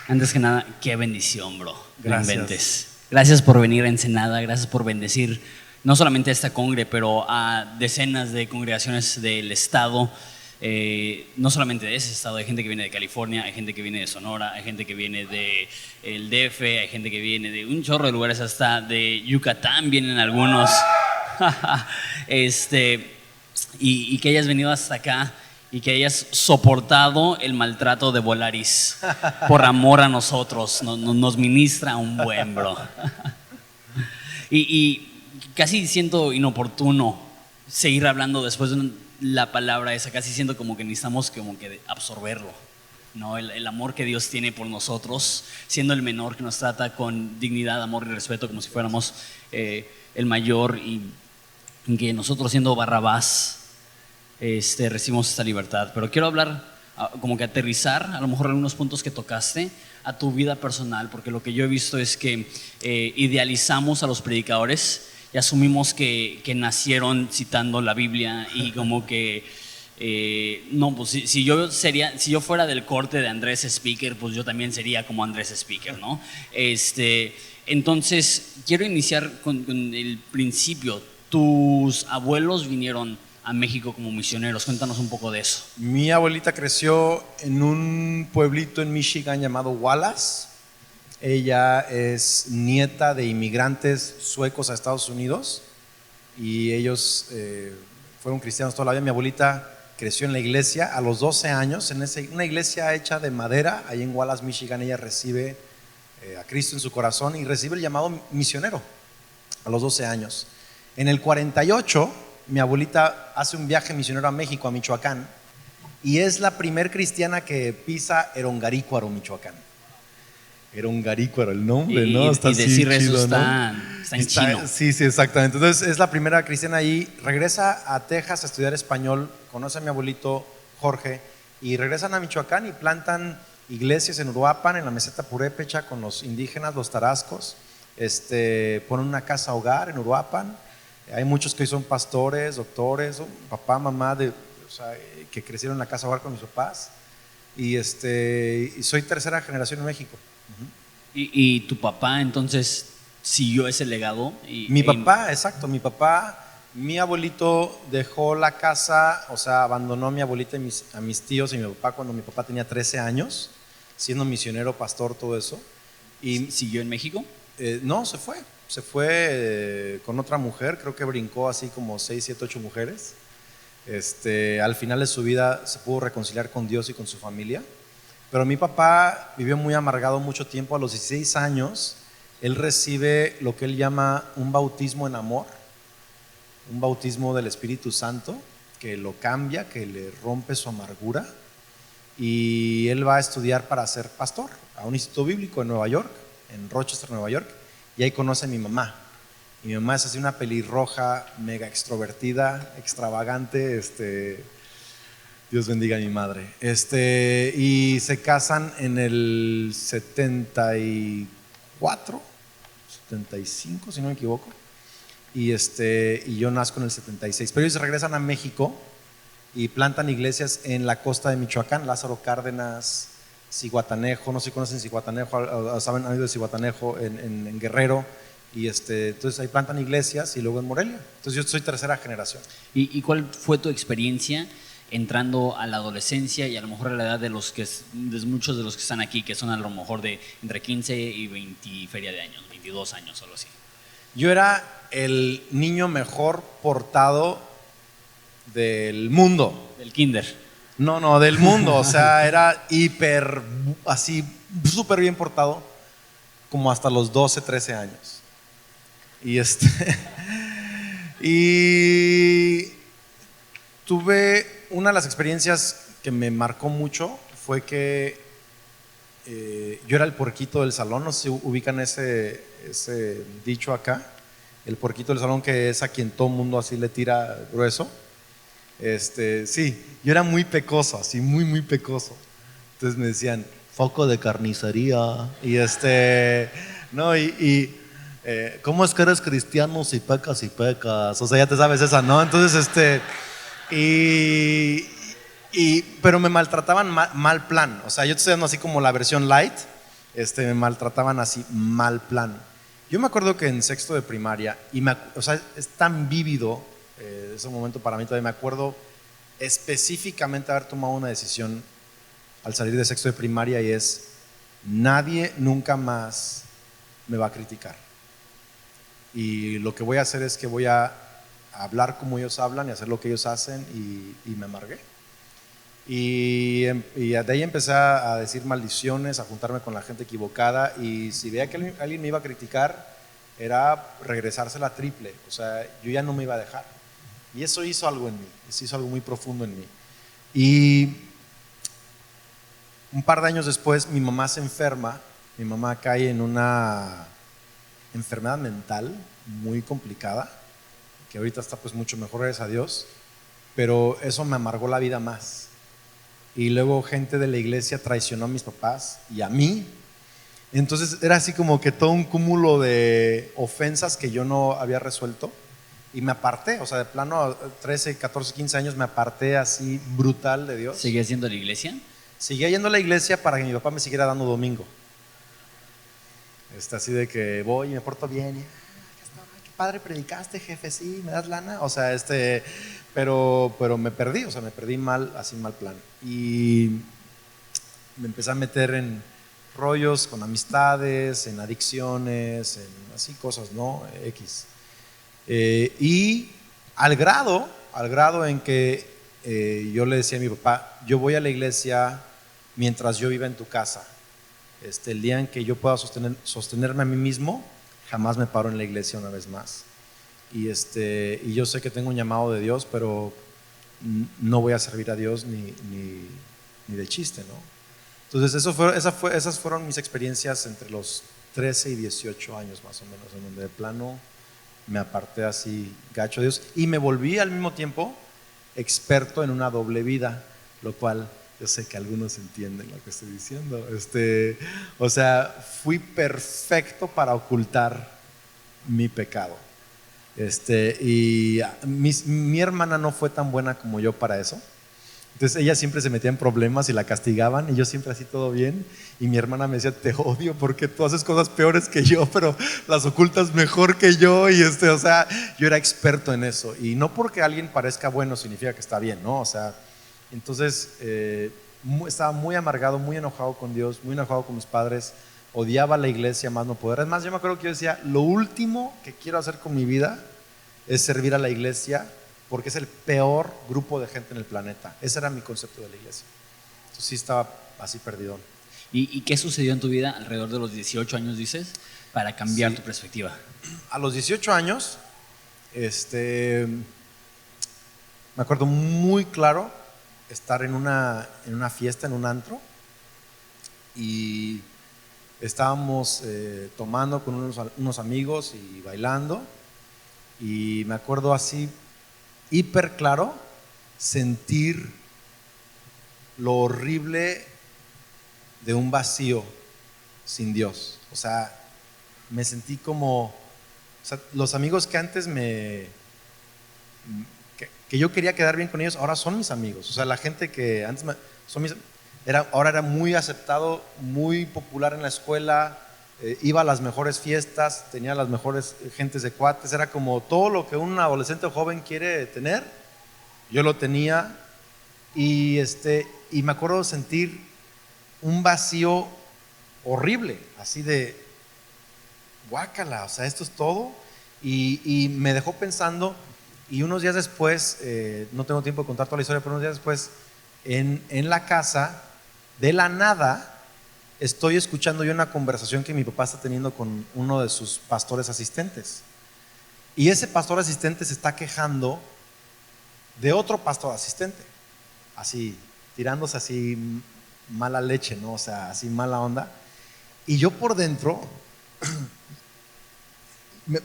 Antes que nada, qué bendición, bro. Gracias. No inventes. Gracias por venir a Ensenada, gracias por bendecir no solamente a esta congre, pero a decenas de congregaciones del estado. No solamente de ese estado, hay gente que viene de California, hay gente que viene de Sonora, hay gente que viene de el DF, hay gente que viene de un chorro de lugares, hasta de Yucatán vienen algunos. Y que hayas venido hasta acá y que hayas soportado el maltrato de Volaris por amor a nosotros, nos ministra un buen, bro. y casi siento inoportuno seguir hablando después de la palabra esa, casi siento como que necesitamos como que absorberlo, ¿no? El amor que Dios tiene por nosotros, siendo el menor, que nos trata con dignidad, amor y respeto como si fuéramos el mayor, y que nosotros siendo Barrabás recibimos esta libertad. Pero quiero hablar, como que aterrizar a lo mejor algunos puntos que tocaste a tu vida personal, porque lo que yo he visto es que idealizamos a los predicadores y asumimos que nacieron citando la Biblia, y como que no, pues si yo fuera del corte de Andrés Speaker, pues yo también sería como Andrés Speaker, ¿no? Entonces quiero iniciar con el principio. Tus abuelos vinieron a México como misioneros, cuéntanos un poco de eso. Mi abuelita creció en un pueblito en Michigan llamado Wallace. Ella es nieta de inmigrantes suecos a Estados Unidos, y ellos fueron cristianos toda la vida. Mi abuelita creció en la iglesia a los 12 años, en una iglesia hecha de madera, ahí en Wallace, Michigan. Ella recibe a Cristo en su corazón y recibe el llamado misionero a los 12 años. En el 48, mi abuelita hace un viaje misionero a México, a Michoacán, y es la primer cristiana que pisa Erongarícuaro, Michoacán. Erongarícuaro, el nombre, ¿no? Está y decir así, eso chido, está en chino. Sí, exactamente. Entonces es la primera cristiana ahí. Regresa a Texas a estudiar español, conoce a mi abuelito Jorge, y regresan a Michoacán y plantan iglesias en Uruapan, en la meseta purépecha, con los indígenas, los tarascos. Ponen una casa hogar en Uruapan. Hay muchos que hoy son pastores, doctores, papá, mamá, que crecieron en la casa hogar con mis papás. Y soy tercera generación en México. ¿Y tu papá entonces siguió ese legado? Mi papá, exacto, mi abuelito dejó la casa, o sea, abandonó a mi abuelita y a mis tíos y mi papá cuando mi papá tenía 13 años, siendo misionero, pastor, todo eso. ¿Y siguió en México? No, se fue con otra mujer, creo que brincó así como 6, 7, 8 mujeres. Al final de su vida se pudo reconciliar con Dios y con su familia. Pero mi papá vivió muy amargado mucho tiempo. A los 16 años, él recibe lo que él llama un bautismo en amor, un bautismo del Espíritu Santo, que lo cambia, que le rompe su amargura, y él va a estudiar para ser pastor a un instituto bíblico en Nueva York, en Rochester, Nueva York, y ahí conoce a mi mamá. Y mi mamá es así una pelirroja, mega extrovertida, extravagante, Dios bendiga a mi madre. Y se casan en el 74, 75, si no me equivoco. Y yo nazco en el 76. Pero ellos regresan a México y plantan iglesias en la costa de Michoacán, Lázaro Cárdenas, Zihuatanejo. No sé si conocen Zihuatanejo, saben, han ido de Zihuatanejo en Guerrero. Y entonces ahí plantan iglesias, y luego en Morelia. Entonces yo soy tercera generación. ¿Y cuál fue tu experiencia entrando a la adolescencia y a lo mejor a la edad de muchos de los que están aquí, que son a lo mejor de entre 15 y 20 feria de años, 22 años o algo así? Yo era el niño mejor portado del mundo. Del kinder. No, del mundo. O sea, era así, súper bien portado, como hasta los 12, 13 años. Y tuve una de las experiencias que me marcó mucho, fue que yo era el puerquito del salón. No sé si ubican ese dicho acá, el puerquito del salón, que es a quien todo el mundo así le tira grueso. Sí, yo era muy pecoso, así muy pecoso. Entonces me decían, foco de carnicería. Y no, ¿cómo es que eres cristiano si pecas y pecas? O sea, ya te sabes esa, ¿no? Entonces, pero me maltrataban mal plan. O sea, yo te estoy dando así como la versión light, me maltrataban así, mal plan. Yo me acuerdo que en sexto de primaria, o sea, es tan vívido ese momento para mí, todavía me acuerdo específicamente haber tomado una decisión al salir de sexto de primaria, y es: nadie nunca más me va a criticar. Y lo que voy a hacer es que voy a hablar como ellos hablan y hacer lo que ellos hacen, y me amargué. Y de ahí empecé a decir maldiciones, a juntarme con la gente equivocada, y si veía que alguien me iba a criticar, era regresársela triple. O sea, yo ya no me iba a dejar. Y eso hizo algo en mí, eso hizo algo muy profundo en mí. Y un par de años después mi mamá se enferma, mi mamá cae en una enfermedad mental muy complicada, que ahorita está pues mucho mejor, gracias a Dios, pero eso me amargó la vida más. Y luego gente de la iglesia traicionó a mis papás y a mí. Entonces era así como que todo un cúmulo de ofensas que yo no había resuelto, y me aparté, o sea, de plano 13, 14, 15 años me aparté así brutal de Dios. ¿Seguías yendo a la iglesia? Seguía yendo a la iglesia para que mi papá me siguiera dando domingo. Así de que voy y me porto bien y qué padre predicaste, jefe, sí, me das lana. O sea, pero me perdí, o sea, me perdí mal, así mal plan. Y me empecé a meter en rollos con amistades, en adicciones, en así cosas, ¿no? X. Y al grado en que yo le decía a mi papá: yo voy a la iglesia mientras yo viva en tu casa. El día en que yo pueda sostenerme a mí mismo, jamás me paro en la iglesia una vez más. Y yo sé que tengo un llamado de Dios, pero no voy a servir a Dios ni de chiste, ¿no? Entonces esas fueron mis experiencias entre los 13 y 18 años más o menos, en donde de plano me aparté así gacho de Dios, y me volví al mismo tiempo experto en una doble vida, lo cual yo sé que algunos entienden lo que estoy diciendo. O sea, fui perfecto para ocultar mi pecado. Y mi hermana no fue tan buena como yo para eso. Entonces ella siempre se metía en problemas y la castigaban, y yo siempre así todo bien, y mi hermana me decía: te odio porque tú haces cosas peores que yo, pero las ocultas mejor que yo. Y o sea, yo era experto en eso, y no porque alguien parezca bueno significa que está bien, ¿no? O sea, entonces estaba muy amargado, muy enojado con Dios, muy enojado con mis padres, odiaba la iglesia más no poder. Es más, yo me acuerdo que yo decía: lo último que quiero hacer con mi vida es servir a la iglesia, porque es el peor grupo de gente en el planeta. Ese era mi concepto de la iglesia. Entonces sí estaba así perdido. ¿Y qué sucedió en tu vida alrededor de los 18 años, dices, para cambiar tu perspectiva? A los 18 años, me acuerdo muy claro estar en una fiesta, en un antro, y estábamos tomando con unos amigos y bailando, y me acuerdo así hiper claro sentir lo horrible de un vacío sin Dios. O sea, me sentí como, o sea, los amigos que antes que yo quería quedar bien con ellos, ahora son mis amigos. O sea, la gente que antes ahora era muy aceptado, muy popular en la escuela, iba a las mejores fiestas, tenía las mejores gentes de cuates, era como todo lo que un adolescente o joven quiere tener, yo lo tenía. Y me acuerdo sentir un vacío horrible, así de guácala, o sea, esto es todo. Y me dejó pensando, y unos días después, no tengo tiempo de contar toda la historia, pero unos días después, en la casa, de la nada, estoy escuchando yo una conversación que mi papá está teniendo con uno de sus pastores asistentes. Y ese pastor asistente se está quejando de otro pastor asistente, así, tirándose así mala leche, ¿no? O sea, así mala onda. Y yo por dentro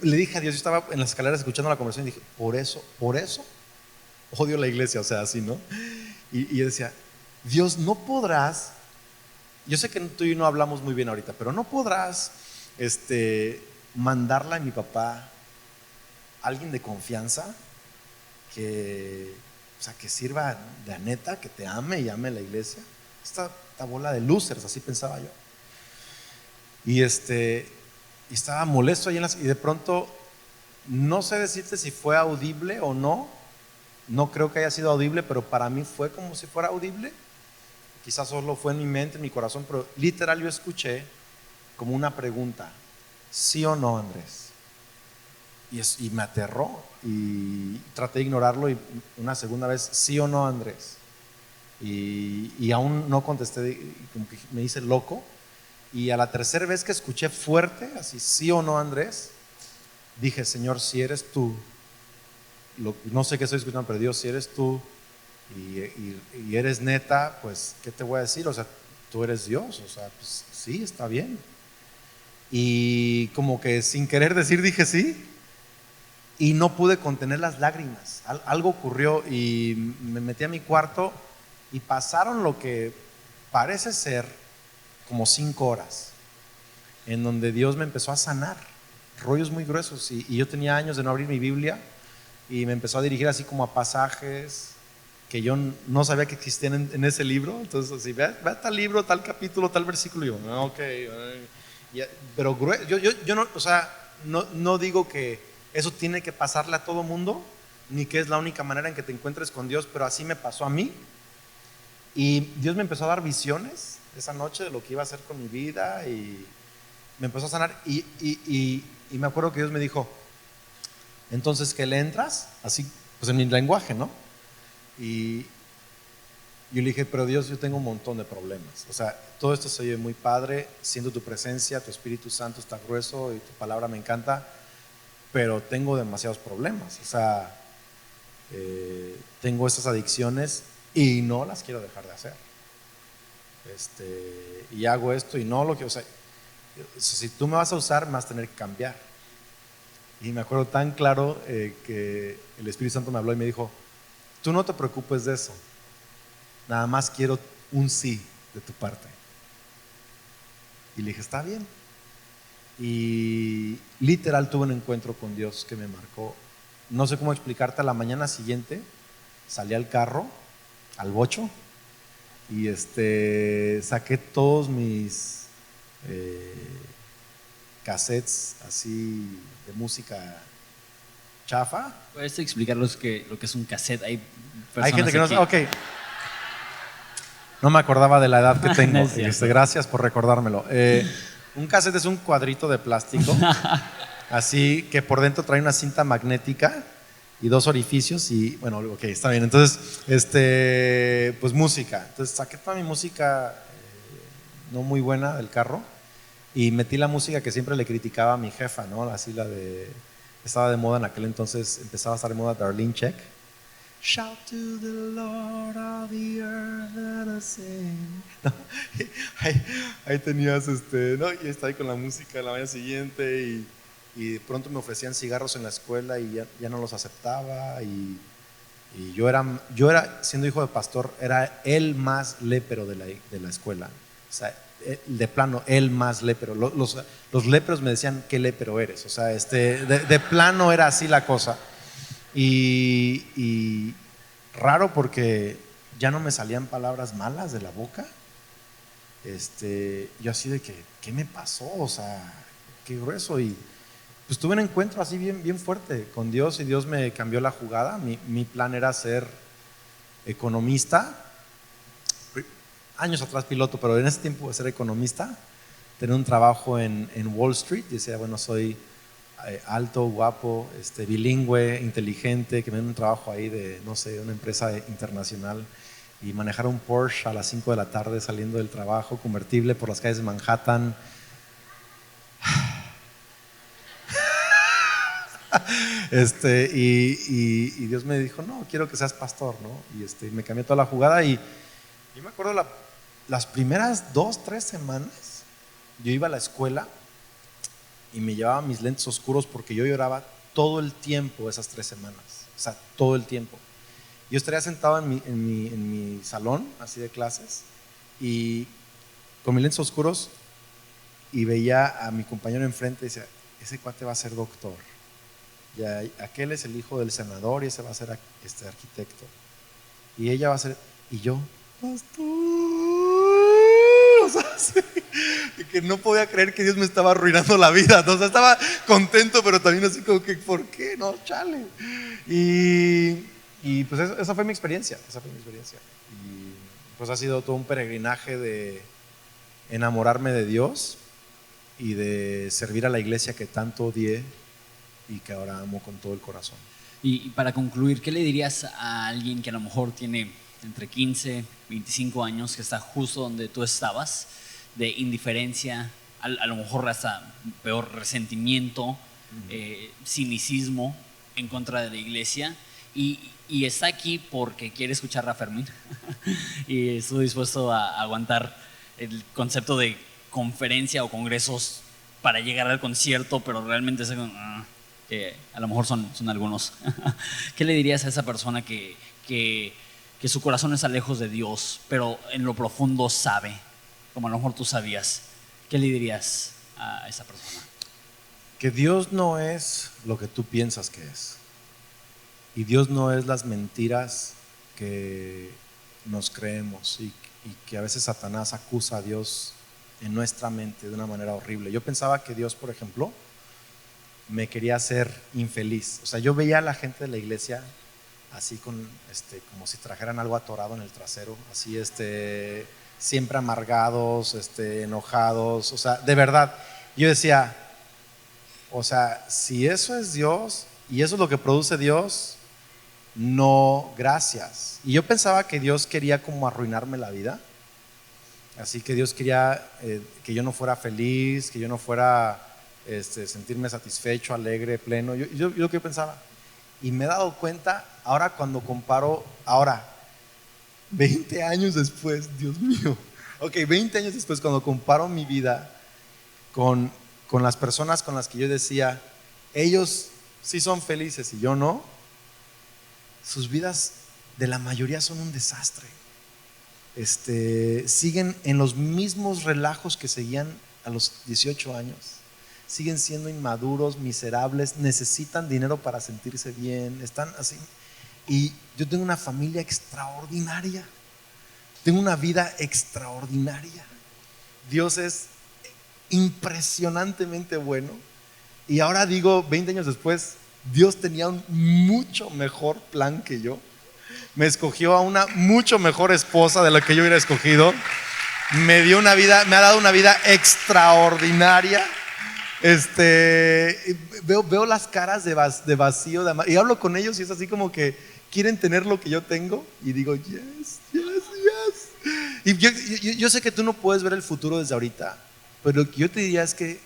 le dije a Dios, yo estaba en las escaleras escuchando la conversación y dije: por eso odio la iglesia, o sea, así, ¿no? Y yo decía: Dios, no podrás, yo sé que tú y yo no hablamos muy bien ahorita, pero no podrás mandarle a mi papá alguien de confianza que, o sea, que sirva de la neta, que te ame y ame la iglesia. Esta bola de losers, así pensaba yo. Y, y estaba molesto ahí y de pronto, no sé decirte si fue audible o no. No creo que haya sido audible, pero para mí fue como si fuera audible. Quizás solo fue en mi mente, en mi corazón, pero literal yo escuché como una pregunta: ¿sí o no, Andrés? Y me aterró y traté de ignorarlo, y una segunda vez: ¿sí o no, Andrés? Y aún no contesté, como que me hice loco. Y a la tercera vez que escuché fuerte, así: ¿sí o no, Andrés? Dije: Señor, si eres tú, no sé qué estoy escuchando, pero Dios, si eres tú y eres neta, pues ¿qué te voy a decir? O sea, tú eres Dios, o sea, pues sí, está bien. Y como que sin querer decir dije sí, y no pude contener las lágrimas. Algo ocurrió y me metí a mi cuarto y pasaron lo que parece ser como 5 horas, en donde Dios me empezó a sanar rollos muy gruesos, y yo tenía años de no abrir mi Biblia, y me empezó a dirigir así como a pasajes que yo no sabía que existían en ese libro. Entonces así: ve tal libro, tal capítulo, tal versículo. Y yo: ok, pero yo no, o sea, no digo que eso tiene que pasarle a todo mundo, ni que es la única manera en que te encuentres con Dios, pero así me pasó a mí. Y Dios me empezó a dar visiones esa noche de lo que iba a hacer con mi vida, y me empezó a sanar. Y me acuerdo que Dios me dijo: entonces, ¿qué le entras? Así, pues en mi lenguaje, ¿no? Y yo le dije: pero Dios, yo tengo un montón de problemas. O sea, todo esto se oye muy padre, siento tu presencia, tu Espíritu Santo está grueso y tu palabra me encanta, pero tengo demasiados problemas. O sea, tengo estas adicciones y no las quiero dejar de hacer. Y hago esto y no lo que, o sea, si tú me vas a usar, me vas a tener que cambiar. Y me acuerdo tan claro que el Espíritu Santo me habló y me dijo: tú no te preocupes de eso, nada más quiero un sí de tu parte. Y le dije: está bien. Y literal tuve un encuentro con Dios que me marcó. No sé cómo explicarte. A la mañana siguiente salí al carro, al bocho, y saqué todos mis cassettes así de música chafa. ¿Puedes explicar lo que es un cassette? Hay Hay gente personas que no aquí. sabe. Ok. No me acordaba de la edad que tengo. No es cierto. Gracias por recordármelo. Un cassette es un cuadrito de plástico, así que por dentro trae una cinta magnética y 2 orificios. Y bueno, ok, está bien. Entonces, pues música. Entonces saqué toda mi música no muy buena del carro, y metí la música que siempre le criticaba a mi jefa, ¿no? Así estaba de moda en aquel entonces, empezaba a estar de moda Darlene Check. Shout to the Lord of the earth, let us sing. ¿No? Ahí tenías, ¿no? Y estaba ahí con la música la mañana siguiente, y de pronto me ofrecían cigarros en la escuela y ya no los aceptaba, y yo era, siendo hijo de pastor, era el más lépero de la escuela. O sea, de plano, el más lépero. Los léperos me decían: ¿qué lépero eres? O sea, de plano era así la cosa. Y raro, porque ya no me salían palabras malas de la boca. Yo así de que, ¿qué me pasó? O sea, qué grueso. Y pues tuve un encuentro así bien, bien fuerte con Dios, y Dios me cambió la jugada. Mi plan era ser economista, años atrás piloto, pero en ese tiempo ser economista, tener un trabajo en Wall Street. Y decía: bueno, soy alto, guapo, bilingüe, inteligente, que me den un trabajo ahí de, no sé, una empresa internacional, y manejar un Porsche a las 5 de la tarde saliendo del trabajo, convertible, por las calles de Manhattan. Y Dios me dijo: no, quiero que seas pastor, ¿no? Y me cambió toda la jugada. Y me acuerdo las primeras 2-3 semanas, yo iba a la escuela y me llevaba mis lentes oscuros, porque yo lloraba todo el tiempo esas 3 semanas. O sea, todo el tiempo. Yo estaría sentado en mi salón, así de clases, y con mis lentes oscuros, y veía a mi compañero enfrente y decía: ese cuate va a ser doctor, y aquel es el hijo del senador, y ese va a ser arquitecto, y ella va a ser, y yo, pastor. O sea, Sí, que no podía creer que Dios me estaba arruinando la vida. O sea, estaba contento, pero también así como que, ¿por qué? No, chale. Y pues esa fue mi experiencia. Y pues ha sido todo un peregrinaje de enamorarme de Dios y de servir a la iglesia que tanto odié y que ahora amo con todo el corazón. Y para concluir, ¿qué le dirías a alguien que a lo mejor tiene entre 15, 25 años, que está justo donde tú estabas, de indiferencia, a lo mejor hasta peor, resentimiento, cinicismo en contra de la iglesia, y está aquí porque quiere escuchar a Fermín y estoy dispuesto a aguantar el concepto de conferencia o congresos para llegar al concierto, pero realmente sé que a lo mejor son algunos? ¿Qué le dirías a esa persona que su corazón está lejos de Dios, pero en lo profundo sabe, como a lo mejor tú sabías? ¿Qué le dirías a esa persona? Que Dios no es lo que tú piensas que es. Y Dios no es las mentiras que nos creemos y que a veces Satanás acusa a Dios en nuestra mente de una manera horrible. Yo pensaba que Dios, por ejemplo, me quería hacer infeliz. O sea, yo veía a la gente de la iglesia así con como si trajeran algo atorado en el trasero, así siempre amargados, enojados. O sea, de verdad, yo decía, o sea, si eso es Dios y eso es lo que produce Dios, no, gracias. Y yo pensaba que Dios quería como arruinarme la vida. Así que Dios quería que yo no fuera feliz, que yo no fuera sentirme satisfecho, alegre, pleno. Yo lo que pensaba. Y me he dado cuenta, ahora cuando comparo, 20 años después, Dios mío. Ok, 20 años después, cuando comparo mi vida con las personas con las que yo decía, ellos sí son felices y yo no, sus vidas de la mayoría son un desastre. Siguen en los mismos relajos que seguían a los 18 años. Siguen siendo inmaduros, miserables, necesitan dinero para sentirse bien, están así. Y yo tengo una familia extraordinaria, tengo una vida extraordinaria. Dios es impresionantemente bueno. Y ahora digo, 20 años después, Dios tenía un mucho mejor plan que yo. Me escogió a una mucho mejor esposa de la que yo hubiera escogido. Me dio una vida, me ha dado una vida extraordinaria. Veo las caras de vacío, y hablo con ellos y es así como que quieren tener lo que yo tengo y digo, yes. Y yo sé que tú no puedes ver el futuro desde ahorita, pero lo que yo te diría es que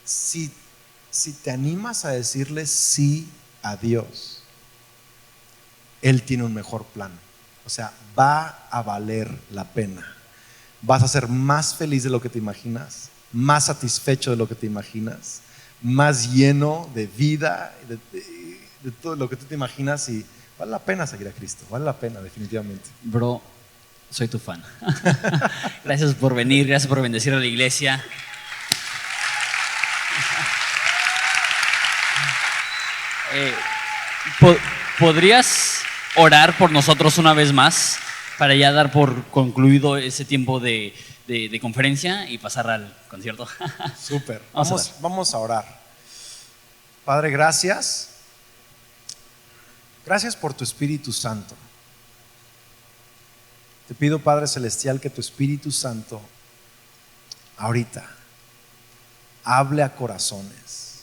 si te animas a decirle sí a Dios, Él tiene un mejor plan. O sea, va a valer la pena. Vas a ser más feliz de lo que te imaginas, más satisfecho de lo que te imaginas, más lleno de vida, de todo lo que tú te imaginas, y vale la pena seguir a Cristo, vale la pena definitivamente. Bro, soy tu fan. Gracias por venir, gracias por bendecir a la iglesia. ¿Podrías orar por nosotros una vez más para ya dar por concluido ese tiempo de conferencia y pasar al concierto? Súper, vamos a orar. Padre, gracias por tu Espíritu Santo. Te pido, Padre Celestial, que tu Espíritu Santo ahorita hable a corazones,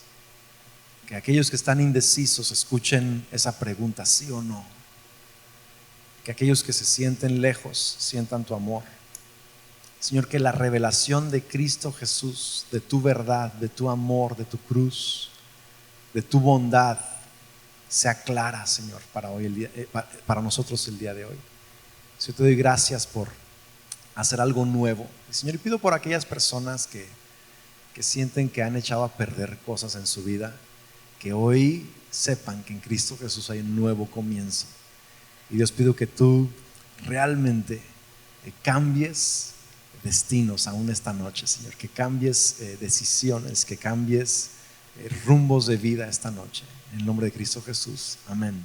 que aquellos que están indecisos escuchen esa pregunta, sí o no, que aquellos que se sienten lejos sientan tu amor. Señor, que la revelación de Cristo Jesús, de tu verdad, de tu amor, de tu cruz, de tu bondad, sea clara, Señor, para nosotros el día de hoy. Yo te doy gracias por hacer algo nuevo. Señor, y pido por aquellas personas que sienten que han echado a perder cosas en su vida, que hoy sepan que en Cristo Jesús hay un nuevo comienzo. Y Dios, pido que tú realmente cambies destinos aún esta noche, Señor, que cambies decisiones, que cambies rumbos de vida esta noche. En el nombre de Cristo Jesús. Amén.